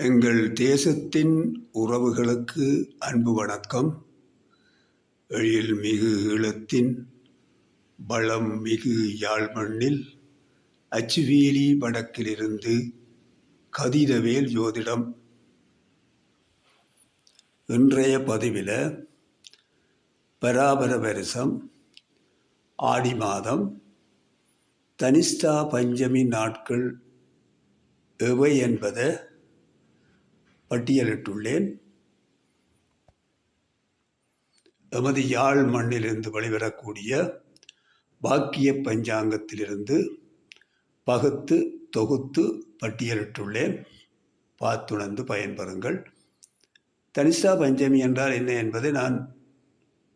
எங்கள் தேசத்தின் உறவுகளுக்கு அன்பு வணக்கம். எழில்மிகு ஈழத்தின் வளம் மிகு யாழ் மண்ணில் அச்சுவேலி வடக்கிலிருந்து கதிரவேல் ஜோதிடம். இன்றைய பதிவில் பராபர வருஷம் ஆடி மாதம் தனிஷ்டா பஞ்சமி நாட்கள் எவை என்பதை பட்டியலிட்டுள்ளேன். எமது யாழ் மண்ணிலிருந்து வெளிவரக்கூடிய வாக்கிய பஞ்சாங்கத்திலிருந்து பகுத்து தொகுத்து பட்டியலிட்டுள்ளேன். பார்த்துணர்ந்து பயன்பெறுங்கள். தனிஷ்டா பஞ்சமி என்றால் என்ன என்பதை நான்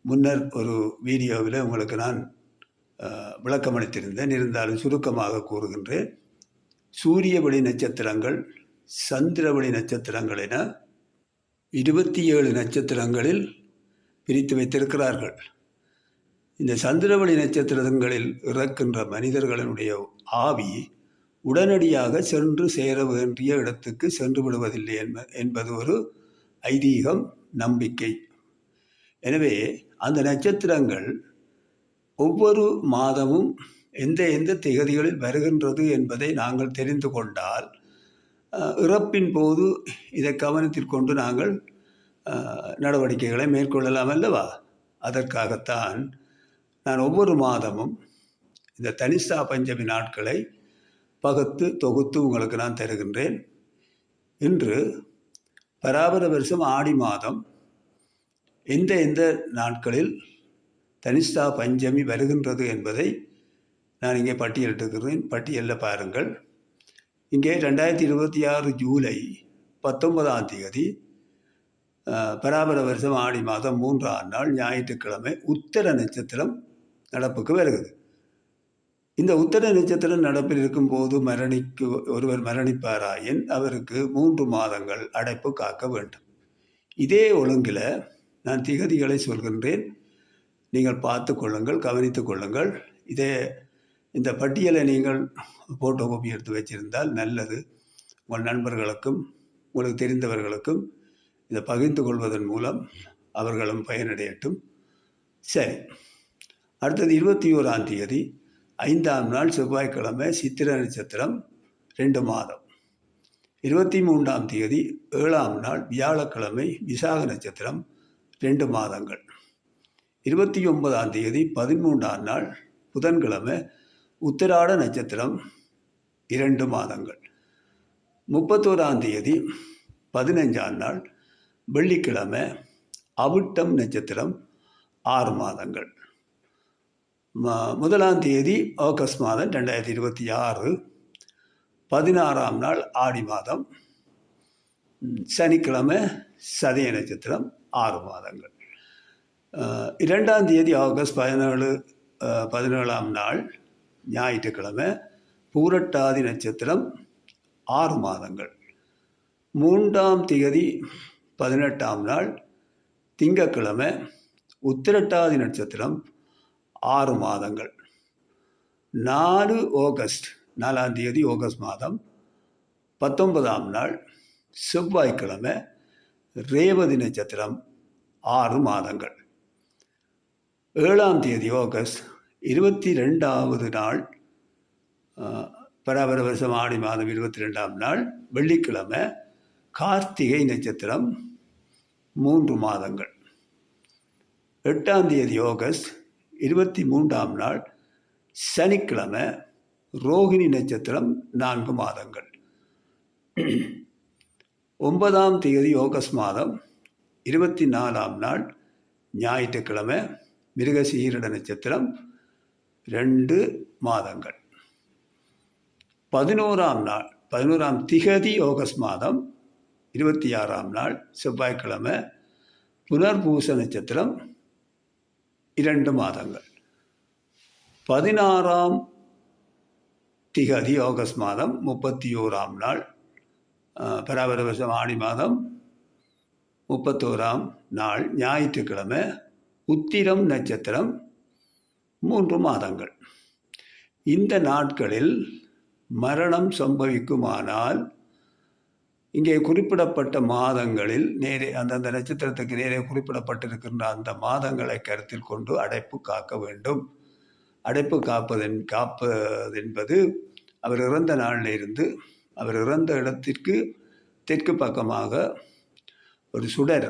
முன்னர் ஒரு வீடியோவில் உங்களுக்கு நான் விளக்கமளித்திருந்தேன். இருந்தாலும் சுருக்கமாக கூறுகின்றேன். சூரிய ஒளி நட்சத்திரங்கள், சந்திரவெளி நட்சத்திரங்கள் என 27 நட்சத்திரங்களில் பிரித்து வைத்திருக்கிறார்கள். இந்த சந்திரவெளி நட்சத்திரங்களில் இறக்கின்ற மனிதர்களுடைய ஆவி உடனடியாக சென்று சேர வேண்டிய இடத்துக்கு சென்று விடுவதில்லை என்பது ஒரு ஐதீகம், நம்பிக்கை. எனவே அந்த நட்சத்திரங்கள் ஒவ்வொரு மாதமும் எந்த திகதிகளில் வருகின்றது என்பதை நாங்கள் தெரிந்து கொண்டால் இறப்பின் போது இதை கவனத்தில் கொண்டு நாங்கள் நடவடிக்கைகளை மேற்கொள்ளலாம் அல்லவா? அதற்காகத்தான் நான் ஒவ்வொரு மாதமும் இந்த தனிஷ்டா பஞ்சமி நாட்களை பகுத்து தொகுத்து உங்களுக்கு நான் தருகின்றேன். இன்று பராபர வருஷம் ஆடி மாதம் எந்த நாட்களில் தனிஷ்டா பஞ்சமி வருகின்றது என்பதை நான் இங்கே பட்டியலிட்டிருக்கிறேன். பட்டியலில் பாருங்கள். இங்கே 2026 ஜூலை 19ஆம் தேதி பராபர வருஷம் ஆடி மாதம் 3ஆம் நாள் ஞாயிற்றுக்கிழமை உத்தர நட்சத்திரம் நடப்புக்கு வருகிறது. இந்த உத்தர நட்சத்திரம் நடப்பில் இருக்கும்போது ஒருவர் மரணிப்பாராயின் அவருக்கு 3 மாதங்கள் அடைப்பு காக்க வேண்டும். இதே ஒழுங்கில் நான் திகதிகளை சொல்கின்றேன். நீங்கள் பார்த்து கொள்ளுங்கள், கவனித்து கொள்ளுங்கள். இந்த பட்டியலை நீங்கள் ஃபோட்டோ காப்பி எடுத்து வச்சிருந்தால் நல்லது. உங்கள் நண்பர்களுக்கும் உங்களுக்கு தெரிந்தவர்களுக்கும் இதை பகிர்ந்து கொள்வதன் மூலம் அவர்களும் பயனடையட்டும். சரி, அடுத்தது 21ஆம் தேதி 5ஆம் நாள் செவ்வாய்க்கிழமை சித்திர நட்சத்திரம் 2 மாதம். 23ஆம் தேதி 7ஆம் நாள் வியாழக்கிழமை விசாக நட்சத்திரம் 2 மாதங்கள். 29ஆம் தேதி 13ஆம் நாள் புதன்கிழமை உத்திராட நட்சத்திரம் 2 மாதங்கள். 31ஆம் தேதி 15ஆம் நாள் வெள்ளிக்கிழமை அவிட்டம் நட்சத்திரம் 6 மாதங்கள். 1ஆம் தேதி ஆகஸ்ட் மாதம் 2026 16ஆம் நாள் ஆடி மாதம் சனிக்கிழமை சதய நட்சத்திரம் 6 மாதங்கள். 2ஆம் தேதி ஆகஸ்ட் 17ஆம் நாள் ஞாயிற்றுக்கிழமை பூரட்டாதி நட்சத்திரம் 6 மாதங்கள். 3ஆம் தேதி 18ஆம் நாள் திங்கட்கிழமை உத்திரட்டாதி நட்சத்திரம் 6 மாதங்கள். 4ஆம் தேதி ஆகஸ்ட் மாதம் 19ஆம் நாள் செவ்வாய்க்கிழமை ரேவதி நட்சத்திரம் 6 மாதங்கள். 7ஆம் தேதி ஆகஸ்ட் 22ஆவது நாள் பராபர வருஷம் ஆடி மாதம் 22ஆம் நாள் வெள்ளிக்கிழமை கார்த்திகை நட்சத்திரம் 3 மாதங்கள். 8ஆம் தேதி ஆகஸ்ட் 23ஆம் நாள் சனிக்கிழமை ரோகிணி நட்சத்திரம் 4 மாதங்கள். 9ஆம் தேதி ஆகஸ்ட் மாதம் 24ஆம் நாள் ஞாயிற்றுக்கிழமை மிருகசீரிட நட்சத்திரம் 2 மாதங்கள். 11ஆம் திகதி ஆகஸ்ட் மாதம் 26ஆம் நாள் செவ்வாய்க்கிழமை புனர்பூச நட்சத்திரம் 2 மாதங்கள். 16ஆம் திகதி ஆகஸ்ட் மாதம் 31ஆம் நாள் பராபர வருஷம் ஆடி மாதம் 31ஆம் நாள் ஞாயிற்றுக்கிழமை உத்திரம் நட்சத்திரம் 3 மாதங்கள். இந்த நாட்களில் மரணம் சம்பவிக்குமானால் இங்கே குறிப்பிடப்பட்ட மாதங்களில் நேரே அந்தந்த நட்சத்திரத்துக்கு நேரே குறிப்பிடப்பட்டிருக்கின்ற அந்த மாதங்களை கருத்தில் கொண்டு அடைப்பு காக்க வேண்டும். அடைப்பு காப்பதென்பது அவர் இறந்த நாளில் இருந்து அவர் இறந்த இடத்திற்கு தெற்கு பக்கமாக ஒரு சுடர்,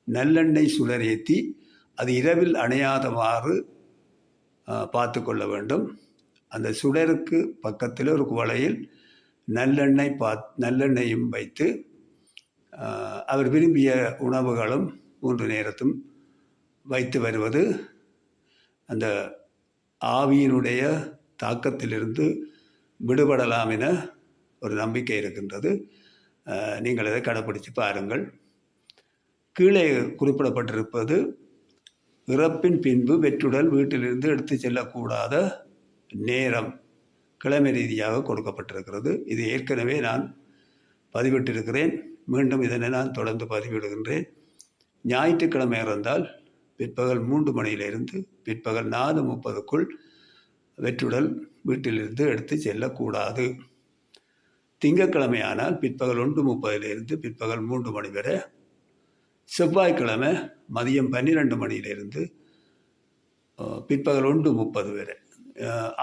நல்லெண்ணெய் சுடர் ஏற்றி அது இரவில் அணையாதவாறு பார்த்து கொள்ள வேண்டும். அந்த சுடருக்கு பக்கத்தில் ஒரு குவளையில் நல்லெண்ணெயும் வைத்து அவர் விரும்பிய உணவுகளும் 3 நேரத்தும் வைத்து வருவது அந்த ஆவியினுடைய தாக்கத்திலிருந்து விடுபடலாம் என ஒரு நம்பிக்கை இருக்கின்றது. நீங்கள் அதை கடைப்பிடித்து பாருங்கள். கீழே குறிப்பிடப்பட்டிருப்பது இறப்பின் பின்பு வெற்றுடல் வீட்டிலிருந்து எடுத்து செல்லக்கூடாத நேரம் கிழமை ரீதியாக கொடுக்கப்பட்டிருக்கிறது. இது ஏற்கனவே நான் பதிவிட்டிருக்கிறேன். மீண்டும் இதனை நான் தொடர்ந்து பதிவிடுகின்றேன். ஞாயிற்றுக்கிழமை இறந்தால் பிற்பகல் 3 மணியிலிருந்து பிற்பகல் 4:30க்குள் வெற்றுடல் வீட்டிலிருந்து எடுத்து செல்லக்கூடாது. திங்கட்கிழமையானால் பிற்பகல் 1:30 பிற்பகல் 3 மணி வரை. செவ்வாய்க்கிழமை மதியம் 12 மணியிலிருந்து பிற்பகல் 1:30 வரை.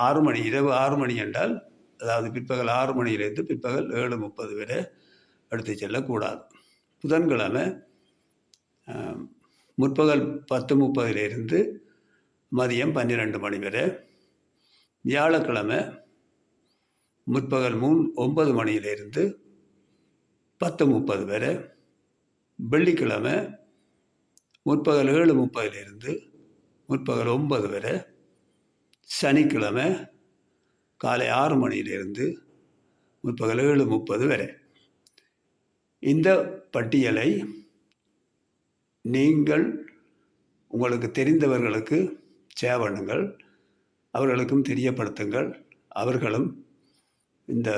6 மணி, இரவு 6 மணி என்றால் அதாவது பிற்பகல் 6 மணியிலிருந்து பிற்பகல் 7:30 வரை எடுத்து செல்லக்கூடாது. புதன்கிழமை முற்பகல் 10:30 மதியம் 12 மணி வரை. வியாழக்கிழமை முற்பகல் 9 மணியிலிருந்து 10:30 வரை. வெள்ளிக்கிழமை முற்பகல் 7:30 முற்பகல் 9 வரை. சனிக்கிழமை காலை 6 மணியிலிருந்து முற்பகல் 7:30 வரை. இந்த பட்டியலை நீங்கள் உங்களுக்கு தெரிந்தவர்களுக்கு ஷேர் பண்ணுங்கள், அவர்களுக்கும் தெரியப்படுத்துங்கள். அவர்களும் இந்த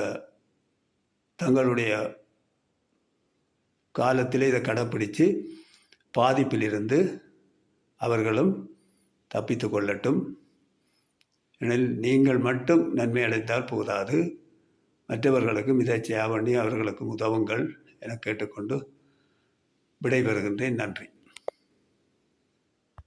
தங்களுடைய காலத்தில் இதை கடைப்பிடித்து பாதிப்பிலிருந்து அவர்களும் தப்பித்து கொள்ளட்டும். எனில் நீங்கள் மட்டும் நன்மை அடைந்தால் போதாது, மற்றவர்களுக்கும் இதை ஷேர் பண்ணி அவர்களுக்கு உதவுங்கள் என கேட்டுக்கொண்டு விடைபெறுகின்றேன். நன்றி.